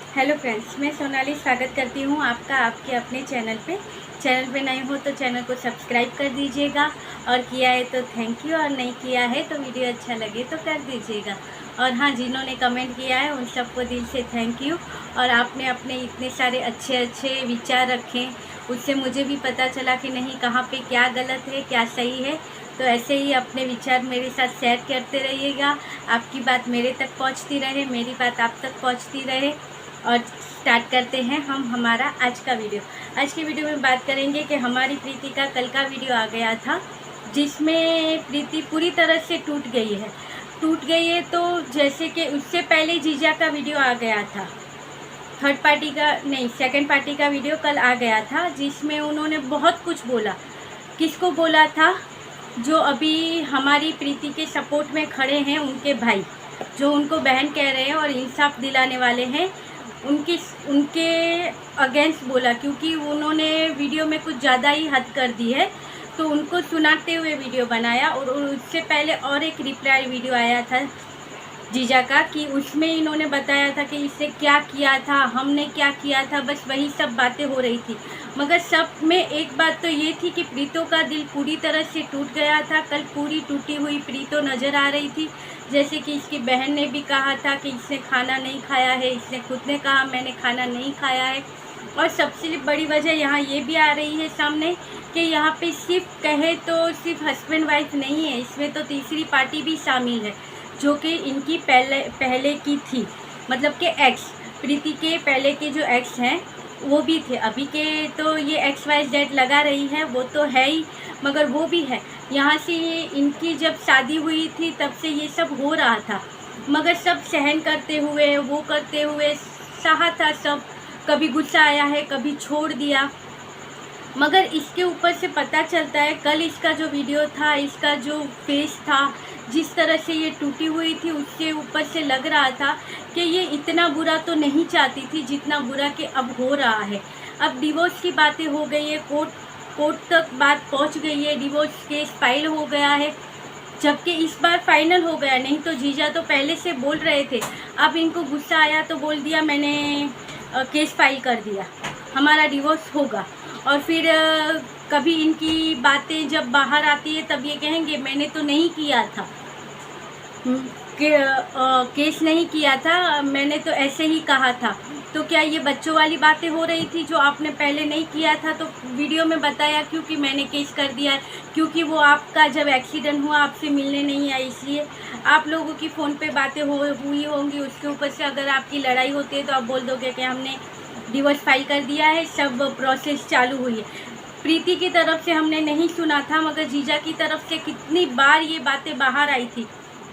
Hello friends, मैं सोनाली स्वागत करती हूँ आपका आपके अपने चैनल पे नए हो तो चैनल को सब्सक्राइब कर दीजिएगा और किया है तो थैंक यू और नहीं किया है तो वीडियो अच्छा लगे तो कर दीजिएगा। और हाँ, जिन्होंने कमेंट किया है उन सबको दिल से थैंक यू। और आपने अपने इतने सारे अच्छे अच्छे विचार रखे, उससे मुझे भी पता चला कि नहीं कहाँ पे क्या गलत है क्या सही है। तो ऐसे ही अपने विचार मेरे साथ शेयर करते रहिएगा, आपकी बात मेरे तक पहुँचती रहे, मेरी बात आप तक पहुँचती रहे। और स्टार्ट करते हैं हम हमारा आज का वीडियो। आज की वीडियो में बात करेंगे कि हमारी प्रीति का कल का वीडियो आ गया था जिसमें प्रीति पूरी तरह से टूट गई है। तो जैसे कि उससे पहले जीजा का वीडियो आ गया था, थर्ड पार्टी का नहीं, सेकंड पार्टी का वीडियो कल आ गया था जिसमें उन्होंने बहुत कुछ बोला। किसको बोला था? जो अभी हमारी प्रीति के सपोर्ट में खड़े हैं, उनके भाई जो उनको बहन कह रहे हैं और इंसाफ दिलाने वाले हैं, उनके अगेंस्ट बोला, क्योंकि उन्होंने वीडियो में कुछ ज़्यादा ही हद कर दी है। तो उनको सुनाते हुए वीडियो बनाया। और उससे पहले और एक रिप्लाई वीडियो आया था जीजा का कि उसमें इन्होंने बताया था कि इसने क्या किया था, हमने क्या किया था, बस वही सब बातें हो रही थी। मगर सब में एक बात तो ये थी कि प्रीतो का दिल पूरी तरह से टूट गया था। कल पूरी टूटी हुई प्रीतो नज़र आ रही थी। जैसे कि इसकी बहन ने भी कहा था कि इसने खाना नहीं खाया है, इसने खुद ने कहा मैंने खाना नहीं खाया है। और सबसे बड़ी वजह यहाँ ये भी आ रही है सामने कि यहाँ पे सिर्फ कहे तो सिर्फ हस्बैंड वाइफ नहीं है, इसमें तो तीसरी पार्टी भी शामिल है जो कि इनकी पहले की थी, मतलब कि एक्स, प्रीति के पहले के जो एक्स हैं वो भी थे। अभी के तो ये XYZ लगा रही है, वो तो है ही, मगर वो भी है। यहाँ से इनकी जब शादी हुई थी तब से ये सब हो रहा था, मगर सब सहन करते हुए, वो करते हुए सहा था सब। कभी गुस्सा आया है, कभी छोड़ दिया, मगर इसके ऊपर से पता चलता है कल इसका जो वीडियो था, इसका जो फेस था, जिस तरह से ये टूटी हुई थी, उसके ऊपर से लग रहा था कि ये इतना बुरा तो नहीं चाहती थी जितना बुरा कि अब हो रहा है। अब डिवोर्स की बातें हो गई है, कोर्ट तक बात पहुंच गई है, डिवोर्स केस फाइल हो गया है, जबकि इस बार फाइनल हो गया। नहीं तो जीजा तो पहले से बोल रहे थे, अब इनको गुस्सा आया तो बोल दिया मैंने केस फाइल कर दिया, हमारा डिवोर्स होगा। और फिर कभी इनकी बातें जब बाहर आती है तब ये कहेंगे मैंने तो नहीं किया था, केस नहीं किया था, मैंने तो ऐसे ही कहा था। तो क्या ये बच्चों वाली बातें हो रही थी जो आपने पहले नहीं किया था? तो वीडियो में बताया क्योंकि मैंने केस कर दिया है, क्योंकि वो आपका जब एक्सीडेंट हुआ आपसे मिलने नहीं आई, इसलिए आप लोगों की फ़ोन पे बातें हुई होंगी। उसके ऊपर से अगर आपकी लड़ाई होती है तो आप बोल दोगे कि हमने डिवोर्स फाइल कर दिया है, सब प्रोसेस चालू हुई है। प्रीति की तरफ से हमने नहीं सुना था, मगर जीजा की तरफ से कितनी बार ये बातें बाहर आई थी।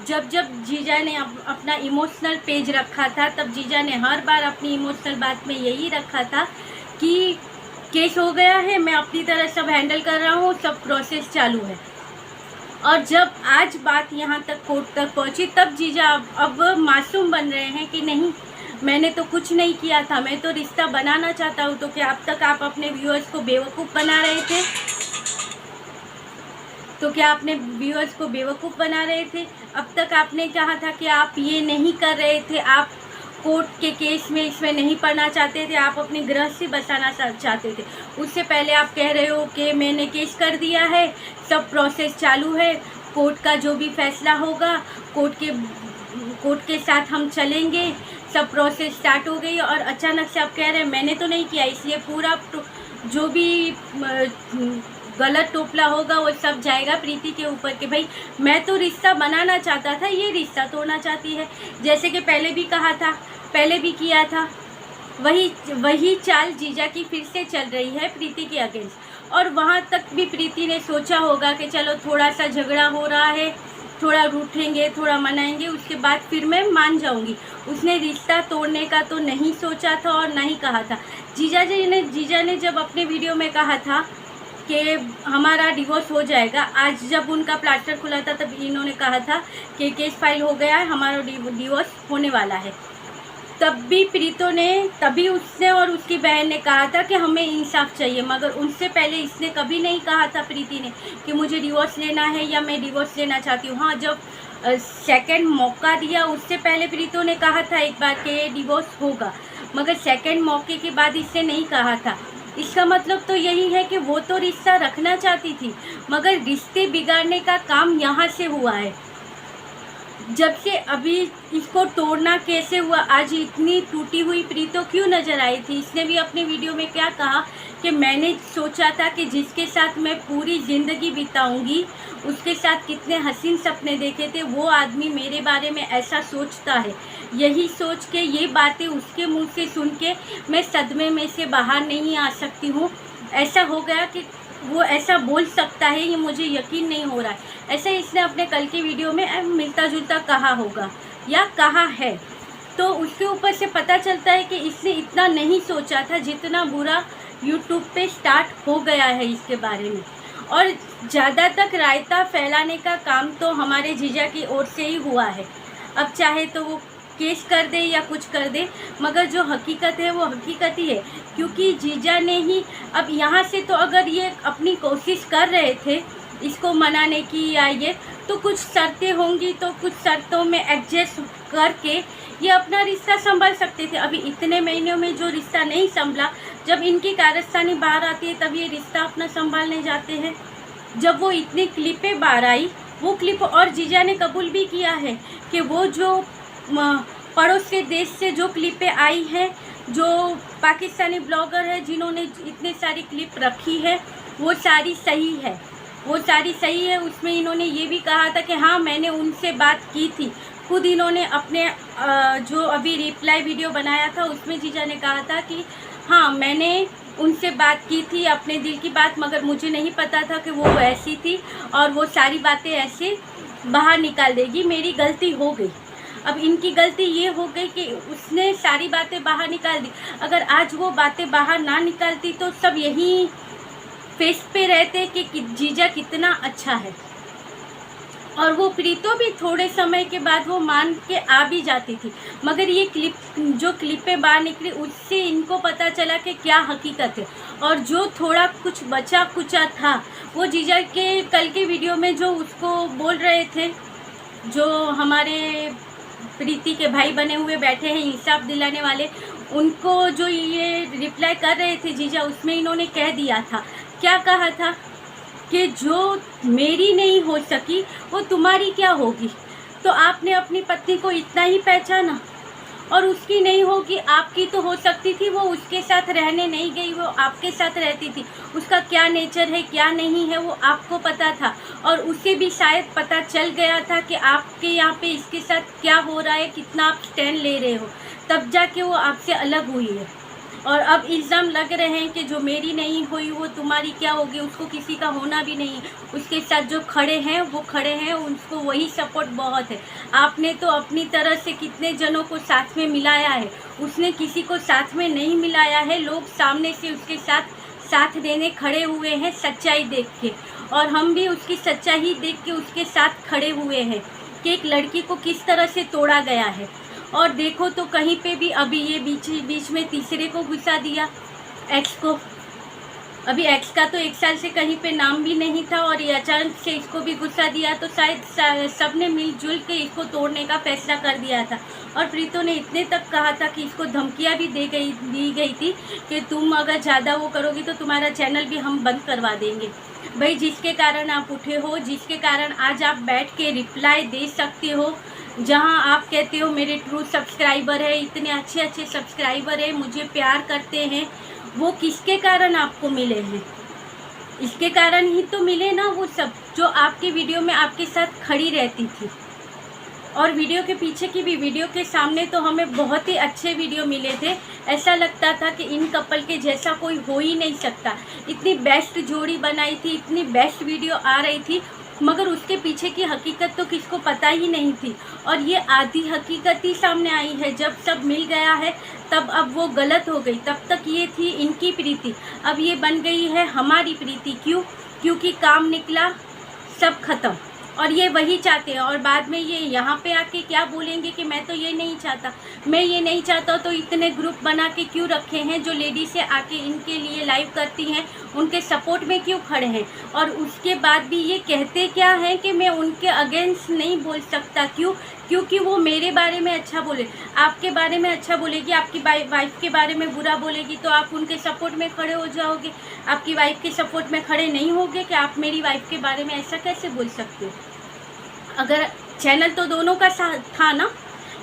जब जीजा ने अपना इमोशनल पेज रखा था, तब जीजा ने हर बार अपनी इमोशनल बात में यही रखा था कि केस हो गया है, मैं अपनी तरह सब हैंडल कर रहा हूँ, सब प्रोसेस चालू है। और जब आज बात यहाँ तक कोर्ट तक पहुँची तब जीजा अब मासूम बन रहे हैं कि नहीं, मैंने तो कुछ नहीं किया था, मैं तो रिश्ता बनाना चाहता हूँ। तो क्या अब तक आप अपने व्यूअर्स को बेवकूफ़ बना रहे थे? तो क्या आपने व्यूअर्स को बेवकूफ़ बना रहे थे? अब तक आपने कहा था कि आप ये नहीं कर रहे थे, आप कोर्ट के केस में इसमें नहीं पढ़ना चाहते थे, आप अपने गृहस्थी बसाना चाहते थे। उससे पहले आप कह रहे हो कि मैंने केस कर दिया है, सब प्रोसेस चालू है, कोर्ट का जो भी फैसला होगा कोर्ट के साथ हम चलेंगे, सब प्रोसेस स्टार्ट हो गई। और अचानक से आप कह रहे हैं मैंने तो नहीं किया, इसलिए पूरा जो भी गलत टोपला होगा वो सब जाएगा प्रीति के ऊपर कि भाई मैं तो रिश्ता बनाना चाहता था, ये रिश्ता तोड़ना चाहती है। जैसे कि पहले भी कहा था, पहले भी किया था, वही चाल जीजा की फिर से चल रही है प्रीति के अगेंस्ट। और वहाँ तक भी प्रीति ने सोचा होगा कि चलो थोड़ा सा झगड़ा हो रहा है, थोड़ा रूठेंगे, थोड़ा मनाएंगे, उसके बाद फिर मैं मान जाऊंगी। उसने रिश्ता तोड़ने का तो नहीं सोचा था और नहीं कहा था। जीजा ने जब अपने वीडियो में कहा था कि हमारा डिवोर्स हो जाएगा, आज जब उनका प्लास्टर खुला था तब इन्होंने कहा था कि केस फाइल हो गया है, हमारा डिवोर्स होने वाला है। तभी उसने और उसकी बहन ने कहा था कि हमें इंसाफ चाहिए, मगर उनसे पहले इसने कभी नहीं कहा था प्रीति ने कि मुझे डिवोर्स लेना है या मैं डिवोर्स लेना चाहती हूँ। हाँ, जब सेकंड मौका दिया उससे पहले प्रीतो ने कहा था एक बार कि डिवोर्स होगा, मगर सेकंड मौके के बाद इससे नहीं कहा था। इसका मतलब तो यही है कि वो तो रिश्ता रखना चाहती थी, मगर रिश्ते बिगाड़ने का काम यहाँ से हुआ है। जब से अभी इसको तोड़ना कैसे हुआ, आज इतनी टूटी हुई प्रीतो क्यों नज़र आई थी। इसने भी अपने वीडियो में क्या कहा कि मैंने सोचा था कि जिसके साथ मैं पूरी ज़िंदगी बिताऊंगी, उसके साथ कितने हसीन सपने देखे थे, वो आदमी मेरे बारे में ऐसा सोचता है। यही सोच के ये बातें उसके मुंह से सुन के मैं सदमे में से बाहर नहीं आ सकती हूँ। ऐसा हो गया कि वो ऐसा बोल सकता है, ये मुझे यकीन नहीं हो रहा है। ऐसे इसने अपने कल की वीडियो में मिलता जुलता कहा होगा या कहा है, तो उसके ऊपर से पता चलता है कि इसने इतना नहीं सोचा था जितना बुरा यूट्यूब पे स्टार्ट हो गया है इसके बारे में। और ज़्यादा तक रायता फैलाने का काम तो हमारे जीजा की ओर से ही हुआ है। अब चाहे तो वो केस कर दे या कुछ कर दे, मगर जो हकीकत है वो हकीकत ही है, क्योंकि जीजा ने ही अब यहाँ से तो अगर ये अपनी कोशिश कर रहे थे इसको मनाने की या ये, तो कुछ शर्तें होंगी, तो कुछ शर्तों में एडजस्ट करके ये अपना रिश्ता संभाल सकते थे। अभी इतने महीनों में जो रिश्ता नहीं संभला, जब इनकी कारस्तानी बाहर आती है तब ये रिश्ता अपना संभालने जाते हैं। जब वो इतनी क्लिपें बाहर आई, वो क्लिप और जीजा ने कबूल भी किया है कि वो जो पड़ोस के देश से जो क्लिपें आई हैं, जो पाकिस्तानी ब्लॉगर है जिन्होंने इतनी सारी क्लिप रखी है, वो सारी सही है, वो सारी सही है। उसमें इन्होंने ये भी कहा था कि हाँ मैंने उनसे बात की थी। खुद इन्होंने अपने जो अभी रिप्लाई वीडियो बनाया था उसमें जीजा ने कहा था कि हाँ मैंने उनसे बात की थी, अपने दिल की बात, मगर मुझे नहीं पता था कि वो ऐसी थी और वो सारी बातें ऐसे बाहर निकाल देगी, मेरी गलती हो गई। अब इनकी गलती ये हो गई कि उसने सारी बातें बाहर निकाल दी। अगर आज वो बातें बाहर ना निकालती तो सब यही फेस पे रहते कि जीजा कितना अच्छा है। और वो प्रीतो भी थोड़े समय के बाद वो मान के आ भी जाती थी, मगर ये जो क्लिपें बाहर निकली उससे इनको पता चला कि क्या हकीकत है। और जो थोड़ा कुछ बचा कुचा था, वो जीजा के कल के वीडियो में जो उसको बोल रहे थे, जो हमारे प्रीति के भाई बने हुए बैठे हैं इंसाफ दिलाने वाले, उनको जो ये रिप्लाई कर रहे थे जीजा, उसमें इन्होंने कह दिया था, क्या कहा था कि जो मेरी नहीं हो सकी वो तुम्हारी क्या होगी। तो आपने अपनी पत्नी को इतना ही पहचाना, और उसकी नहीं होगी, आपकी तो हो सकती थी। वो उसके साथ रहने नहीं गई, वो आपके साथ रहती थी। उसका क्या नेचर है क्या नहीं है वो आपको पता था, और उसे भी शायद पता चल गया था कि आपके यहाँ पे इसके साथ क्या हो रहा है, कितना आप स्टैंड ले रहे हो, तब जाके वो आपसे अलग हुई है। और अब इल्ज़ाम लग रहे हैं कि जो मेरी नहीं हुई वो तुम्हारी क्या होगी, उसको किसी का होना भी नहीं। उसके साथ जो खड़े हैं वो खड़े हैं, उनको वही सपोर्ट बहुत है। आपने तो अपनी तरह से कितने जनों को साथ में मिलाया है, उसने किसी को साथ में नहीं मिलाया है। लोग सामने से उसके साथ देने खड़े हुए हैं सच्चाई देख के, और हम भी उसकी सच्चाई देख के उसके साथ खड़े हुए हैं कि एक लड़की को किस तरह से तोड़ा गया है। और देखो तो कहीं पे भी अभी ये बीच में तीसरे को घुसा दिया, एक्स को। अभी एक्स का तो 1 साल से कहीं पे नाम भी नहीं था, और ये अचानक से इसको भी घुसा दिया, तो शायद सबने मिलजुल के इसको तोड़ने का फैसला कर दिया था। और प्रीतो ने इतने तक कहा था कि इसको धमकियां भी दी गई थी कि तुम अगर ज़्यादा वो करोगी तो तुम्हारा चैनल भी हम बंद करवा देंगे। भाई जिसके कारण आप उठे हो, जिसके कारण आज आप बैठ के रिप्लाई दे सकते हो, जहां आप कहते हो मेरे ट्रू सब्सक्राइबर है, इतने अच्छे सब्सक्राइबर है, मुझे प्यार करते हैं, वो किसके कारण आपको मिले हैं? इसके कारण ही तो मिले ना वो सब, जो आपके वीडियो में आपके साथ खड़ी रहती थी। और वीडियो के पीछे की भी, वीडियो के सामने तो हमें बहुत ही अच्छे वीडियो मिले थे। ऐसा लगता था कि इन कपल के जैसा कोई हो ही नहीं सकता। इतनी बेस्ट जोड़ी बनाई थी, इतनी बेस्ट वीडियो आ रही थी, मगर उसके पीछे की हकीकत तो किसको पता ही नहीं थी। और ये आधी हकीकत ही सामने आई है। जब सब मिल गया है तब अब वो गलत हो गई। तब तक ये थी इनकी प्रीति, अब ये बन गई है हमारी प्रीति। क्यों? क्योंकि काम निकला, सब खत्म। और ये वही चाहते हैं, और बाद में ये यहाँ पे आके क्या बोलेंगे कि मैं तो ये नहीं चाहता, मैं ये नहीं चाहता। तो इतने ग्रुप बना के क्यों रखे हैं जो लेडी से आके इनके लिए लाइव करती हैं, उनके सपोर्ट में क्यों खड़े हैं? और उसके बाद भी ये कहते क्या हैं कि मैं उनके अगेंस्ट नहीं बोल सकता। क्यों? क्योंकि वो मेरे बारे में अच्छा बोले, आपके बारे में अच्छा बोलेगी, आपकी वाइफ के बारे में बुरा बोलेगी तो आप उनके सपोर्ट में खड़े हो जाओगे। आपकी वाइफ के सपोर्ट में खड़े नहीं होगे कि आप मेरी वाइफ के बारे में ऐसा कैसे बोल सकते हो। अगर चैनल तो दोनों का था ना,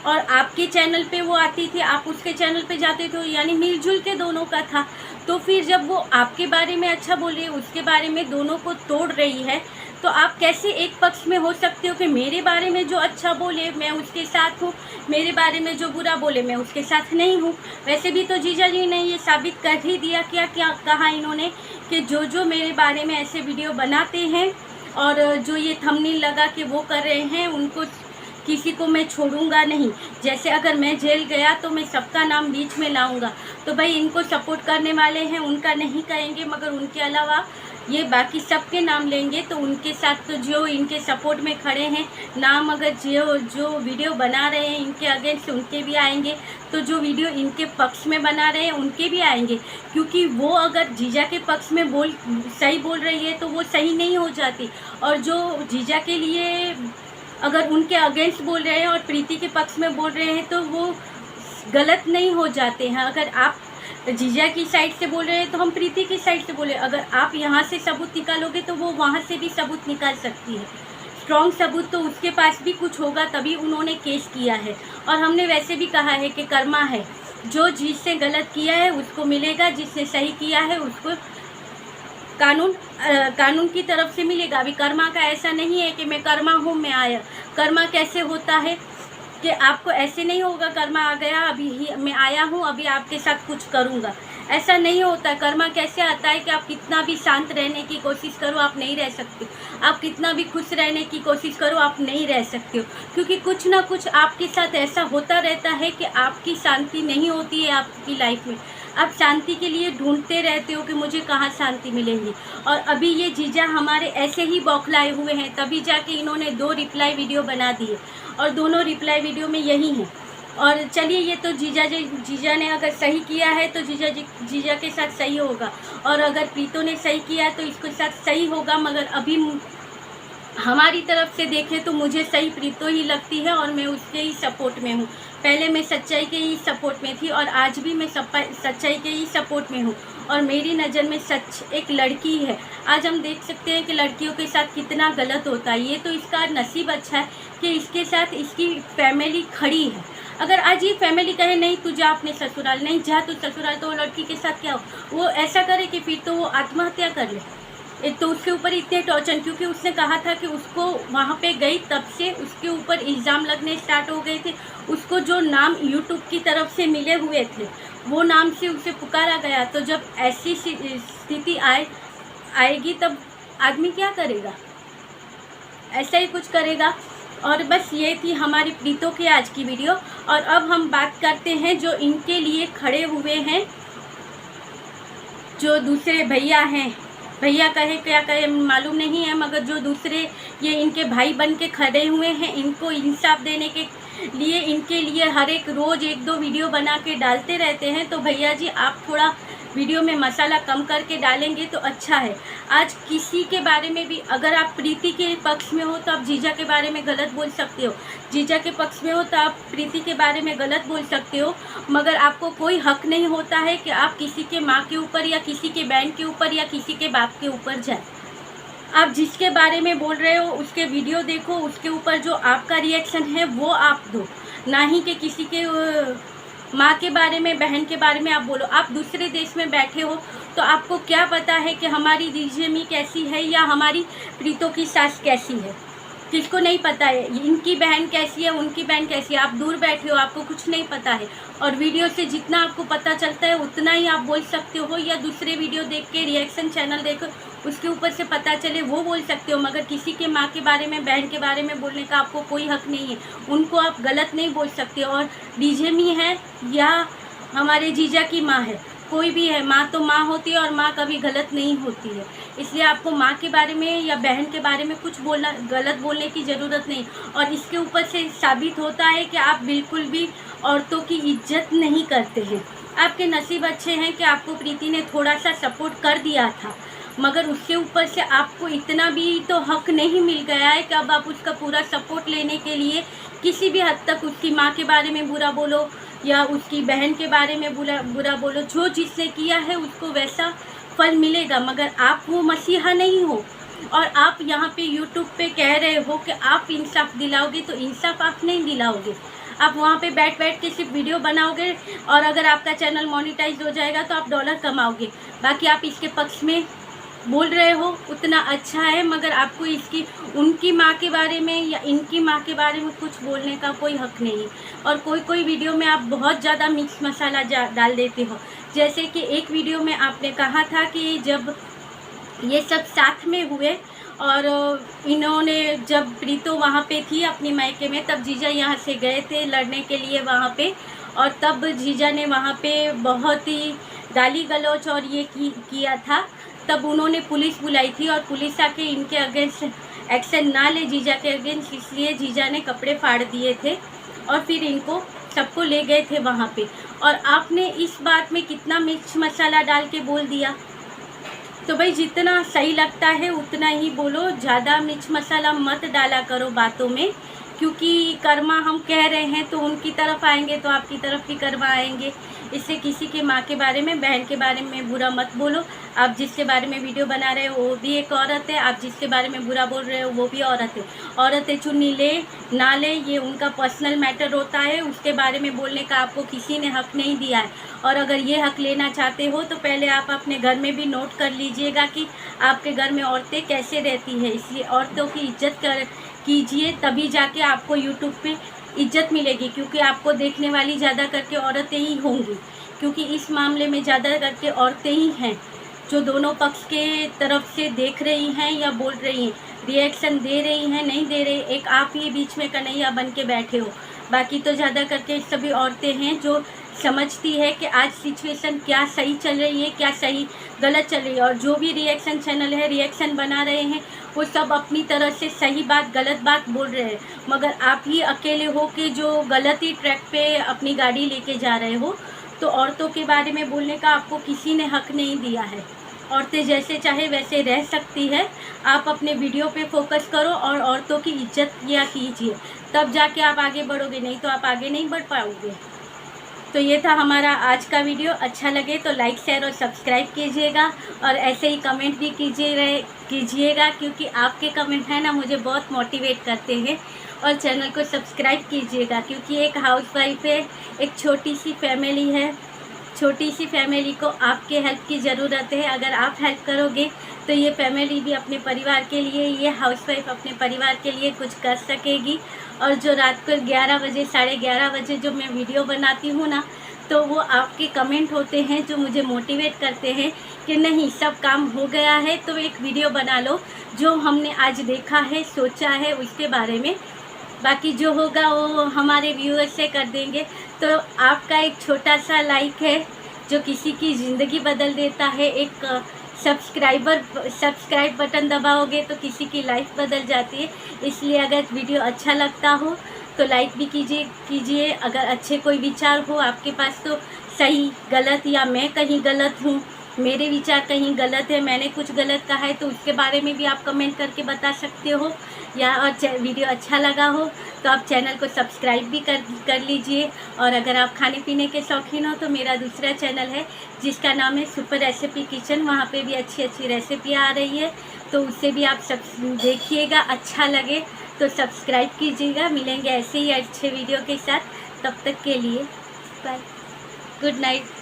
और आपके चैनल पे वो आती थी, आप उसके चैनल पे जाते थे, यानी मिलजुल के दोनों का था। तो फिर जब वो आपके बारे में अच्छा बोल रही है, उसके बारे में दोनों को तोड़ रही है, तो आप कैसे एक पक्ष में हो सकते हो कि मेरे बारे में जो अच्छा बोले मैं उसके साथ हूँ, मेरे बारे में जो बुरा बोले मैं उसके साथ नहीं हूँ। वैसे भी तो जीजा जी ने ये साबित कर ही दिया, क्या कहा इन्होंने कि जो मेरे बारे में ऐसे वीडियो बनाते हैं और जो ये थंबनेल लगा के वो कर रहे हैं, उनको किसी को मैं छोड़ूंगा नहीं। जैसे अगर मैं जेल गया तो मैं सबका नाम बीच में लाऊंगा। तो भाई इनको सपोर्ट करने वाले हैं उनका नहीं कहेंगे, मगर उनके अलावा ये बाकी सबके नाम लेंगे। तो उनके साथ तो जो इनके सपोर्ट में खड़े हैं नाम, अगर जो वीडियो बना रहे हैं इनके अगेंस्ट उनके भी आएंगे, तो जो वीडियो इनके पक्ष में बना रहे हैं उनके भी आएंगे। क्योंकि वो अगर जीजा के पक्ष में सही बोल रही है तो वो सही नहीं हो जाती, और जो जीजा के लिए अगर उनके अगेंस्ट बोल रहे हैं और प्रीति के पक्ष में बोल रहे हैं तो वो गलत नहीं हो जाते हैं। अगर आप जीजा की साइड से बोल रहे हैं तो हम प्रीति की साइड से बोले, अगर आप यहाँ से सबूत निकालोगे तो वो वहाँ से भी सबूत निकाल सकती है। स्ट्रॉन्ग सबूत तो उसके पास भी कुछ होगा, तभी उन्होंने केस किया है। और हमने वैसे भी कहा है कि कर्मा है, जो जिससे गलत किया है उसको मिलेगा, जिसने सही किया है उसको कानून की तरफ से मिलेगा। अभी कर्मा का ऐसा नहीं है कि मैं कर्मा हूँ मैं आया। कर्मा कैसे होता है कि आपको ऐसे नहीं होगा कर्मा आ गया अभी ही मैं आया हूँ अभी आपके साथ कुछ करूँगा, ऐसा नहीं होता। कर्मा कैसे आता है कि आप कितना भी शांत रहने की कोशिश करो आप नहीं रह सकते, आप कितना भी खुश रहने की कोशिश करो आप नहीं रह सकते हो। क्योंकि कुछ ना कुछ आपके साथ ऐसा होता रहता है कि आपकी शांति नहीं होती है आपकी लाइफ में। आप शांति के लिए ढूंढते रहते हो कि मुझे कहाँ शांति मिलेंगी। और अभी ये जीजा हमारे ऐसे ही बौखलाए हुए हैं, तभी जाके इन्होंने 2 रिप्लाई वीडियो बना दिए, और दोनों रिप्लाई वीडियो में यही हैं। और चलिए ये तो जीजा ने अगर सही किया है तो जीजा के साथ सही होगा, और अगर प्रीतो ने सही किया है तो इसके साथ सही होगा। मगर अभी हमारी तरफ से देखें तो मुझे सही प्रीतो ही लगती है और मैं उसके ही सपोर्ट में हूँ। पहले मैं सच्चाई के ही सपोर्ट में थी और आज भी मैं सच्चाई के ही सपोर्ट में हूँ, और मेरी नज़र में सच एक लड़की है। आज हम देख सकते हैं कि लड़कियों के साथ कितना गलत होता है। ये तो इसका नसीब अच्छा है कि इसके साथ इसकी फैमिली खड़ी है। अगर आज ये फैमिली कहे नहीं तू जा अपने ससुराल, नहीं जा तू ससुराल, तो वो लड़की के साथ क्या हो, वो ऐसा करे कि फिर तो वो आत्महत्या कर ले। एक तो उसके ऊपर इतने टॉर्चर, क्योंकि उसने कहा था कि उसको वहाँ पे गई तब से उसके ऊपर इल्ज़ाम लगने स्टार्ट हो गए थे। उसको जो नाम यूट्यूब की तरफ से मिले हुए थे वो नाम से उसे पुकारा गया। तो जब ऐसी स्थिति आएगी तब आदमी क्या करेगा, ऐसा ही कुछ करेगा। और बस ये थी हमारी प्रीतो की आज की वीडियो। और अब हम बात करते हैं जो इनके लिए खड़े हुए हैं, जो दूसरे भैया हैं, भैया कहे क्या कहे मालूम नहीं है, मगर जो दूसरे ये इनके भाई बन के खड़े हुए हैं, इनको इंसाफ देने के लिए इनके लिए हर एक रोज़ 1-2 वीडियो बना के डालते रहते हैं। तो भैया जी आप थोड़ा वीडियो में मसाला कम करके डालेंगे तो अच्छा है। आज किसी के बारे में भी अगर आप प्रीति के पक्ष में हो तो आप जीजा के बारे में गलत बोल सकते हो, जीजा के पक्ष में हो तो आप प्रीति के बारे में गलत बोल सकते हो, मगर आपको कोई हक नहीं होता है कि आप किसी के माँ के ऊपर या किसी के बहन के ऊपर या किसी के बाप के ऊपर जाए। आप जिसके बारे में बोल रहे हो उसके वीडियो देखो, उसके ऊपर जो आपका रिएक्शन है वो आप दो, ना ही कि किसी के माँ के बारे में बहन के बारे में आप बोलो। आप दूसरे देश में बैठे हो तो आपको क्या पता है कि हमारी रिजमी कैसी है या हमारी प्रीतो की सास कैसी है, किसको नहीं पता है। इनकी बहन कैसी है, उनकी बहन कैसी है, आप दूर बैठे हो आपको कुछ नहीं पता है। और वीडियो से जितना आपको पता चलता है उतना ही आप बोल सकते हो, या दूसरे वीडियो देख के रिएक्शन चैनल देखो उसके ऊपर से पता चले वो बोल सकते हो, मगर किसी के माँ के बारे में बहन के बारे में बोलने का आपको कोई हक नहीं है। उनको आप गलत नहीं बोल सकते। और रिजमी है या हमारे जीजा की माँ है, कोई भी है, माँ तो माँ होती है और माँ कभी गलत नहीं होती है। इसलिए आपको माँ के बारे में या बहन के बारे में कुछ गलत बोलने की ज़रूरत नहीं। और इसके ऊपर से साबित होता है कि आप बिल्कुल भी औरतों की इज्जत नहीं करते हैं। आपके नसीब अच्छे हैं कि आपको प्रीति ने थोड़ा सा सपोर्ट कर दिया था, मगर उसके ऊपर से आपको इतना भी तो हक नहीं मिल गया है कि अब आप उसका पूरा सपोर्ट लेने के लिए किसी भी हद तक उसकी माँ के बारे में बुरा बोलो या उसकी बहन के बारे में बुरा बोलो, जो जिसने किया है उसको वैसा फल मिलेगा। मगर आप वो मसीहा नहीं हो और आप यहाँ पे यूट्यूब पे कह रहे हो कि आप इंसाफ दिलाओगे, तो इंसाफ आप नहीं दिलाओगे। आप वहाँ पे बैठ के सिर्फ वीडियो बनाओगे और अगर आपका चैनल मोनेटाइज हो जाएगा तो आप डॉलर कमाओगे। बाकी आप इसके पक्ष में बोल रहे हो उतना अच्छा है, मगर आपको इसकी उनकी माँ के बारे में या इनकी माँ के बारे में कुछ बोलने का कोई हक नहीं। और कोई वीडियो में आप बहुत ज़्यादा मिक्स मसाला डाल देते हो। जैसे कि एक वीडियो में आपने कहा था कि जब ये सब साथ में हुए और इन्होंने, जब प्रीतो वहाँ पे थी अपनी मायके में, तब जीजा यहाँ से गए थे लड़ने के लिए वहाँ पे, और तब जीजा ने वहाँ पे बहुत ही गाली गलौज और ये किया था। तब उन्होंने पुलिस बुलाई थी और पुलिस आके इनके अगेंस्ट एक्शन ना ले जीजा के अगेंस्ट, इसलिए जीजा ने कपड़े फाड़ दिए थे और फिर इनको सबको ले गए थे वहाँ पे। और आपने इस बात में कितना मिर्च मसाला डाल के बोल दिया। तो भाई जितना सही लगता है उतना ही बोलो, ज़्यादा मिर्च मसाला मत डाला करो बातों में, क्योंकि कर्मा हम कह रहे हैं तो उनकी तरफ आएंगे तो आपकी तरफ भी कर्मा आएंगे। इससे किसी के माँ के बारे में, बहन के बारे में बुरा मत बोलो। आप जिसके बारे में वीडियो बना रहे हो वो भी एक औरत है, आप जिसके बारे में बुरा बोल रहे हो वो भी औरत है। औरतें चुन्नी ले ना ले ये उनका पर्सनल मैटर होता है, उसके बारे में बोलने का आपको किसी ने हक नहीं दिया है। और अगर ये हक लेना चाहते हो तो पहले आप अपने घर में भी नोट कर लीजिएगा कि आपके घर में औरतें कैसे रहती है। इसलिए औरतों की इज्जत कीजिए, तभी जाके आपको यूट्यूब पे इज्जत मिलेगी, क्योंकि आपको देखने वाली ज़्यादा करके औरतें ही होंगी। क्योंकि इस मामले में ज़्यादा करके औरतें ही हैं जो दोनों पक्ष के तरफ से देख रही हैं या बोल रही हैं, रिएक्शन दे रही हैं, नहीं दे रही। एक आप ही बीच में कन्हैया बन के बैठे हो। बाकी तो ज़्यादा करके सभी औरतें हैं जो समझती है कि आज सिचुएशन क्या सही चल रही है, क्या सही गलत चल रही है। और जो भी रिएक्शन चैनल है, रिएक्शन बना रहे हैं, वो सब अपनी तरह से सही बात गलत बात बोल रहे हैं। मगर आप ही अकेले हो कि जो गलत ही ट्रैक पे अपनी गाड़ी लेके जा रहे हो। तो औरतों के बारे में बोलने का आपको किसी ने हक नहीं दिया है। औरतें जैसे चाहे वैसे रह सकती है। आप अपने वीडियो पे फोकस करो और औरतों की इज्जत किया कीजिए, तब जाके आप आगे बढ़ोगे, नहीं तो आप आगे नहीं बढ़ पाओगे। तो ये था हमारा आज का वीडियो। अच्छा लगे तो लाइक शेयर और सब्सक्राइब कीजिएगा और ऐसे ही कमेंट भी कीजिएगा, क्योंकि आपके कमेंट है ना मुझे बहुत मोटिवेट करते हैं। और चैनल को सब्सक्राइब कीजिएगा, क्योंकि एक हाउसवाइफ है, एक छोटी सी फैमिली है। छोटी सी फैमिली को आपके हेल्प की ज़रूरत है। अगर आप हेल्प करोगे तो ये फैमिली भी अपने परिवार के लिए, ये हाउसवाइफ अपने परिवार के लिए कुछ कर सकेगी। और जो रात को 11 बजे 11:30 बजे जो मैं वीडियो बनाती हूँ ना, तो वो आपके कमेंट होते हैं जो मुझे मोटिवेट करते हैं कि नहीं सब काम हो गया है तो एक वीडियो बना लो, जो हमने आज देखा है, सोचा है उसके बारे में। बाकी जो होगा वो हमारे व्यूअर्स से कर देंगे। तो आपका एक छोटा सा लाइक है जो किसी की ज़िंदगी बदल देता है। एक सब्सक्राइब बटन दबाओगे तो किसी की लाइफ बदल जाती है। इसलिए अगर वीडियो अच्छा लगता हो तो लाइक भी कीजिए। अगर अच्छे कोई विचार हो आपके पास तो सही गलत, या मैं कहीं गलत हूँ, मेरे विचार कहीं गलत है, मैंने कुछ गलत कहा है, तो उसके बारे में भी आप कमेंट करके बता सकते हो। या और वीडियो अच्छा लगा हो तो आप चैनल को सब्सक्राइब भी कर लीजिए। और अगर आप खाने पीने के शौकीन हो तो मेरा दूसरा चैनल है जिसका नाम है सुपर रेसिपी किचन, वहाँ पे भी अच्छी अच्छी रेसिपी आ रही है, तो उससे भी आप सब देखिएगा। अच्छा लगे तो सब्सक्राइब कीजिएगा। मिलेंगे ऐसे ही अच्छे वीडियो के साथ, तब तक के लिए बाय, गुड नाइट।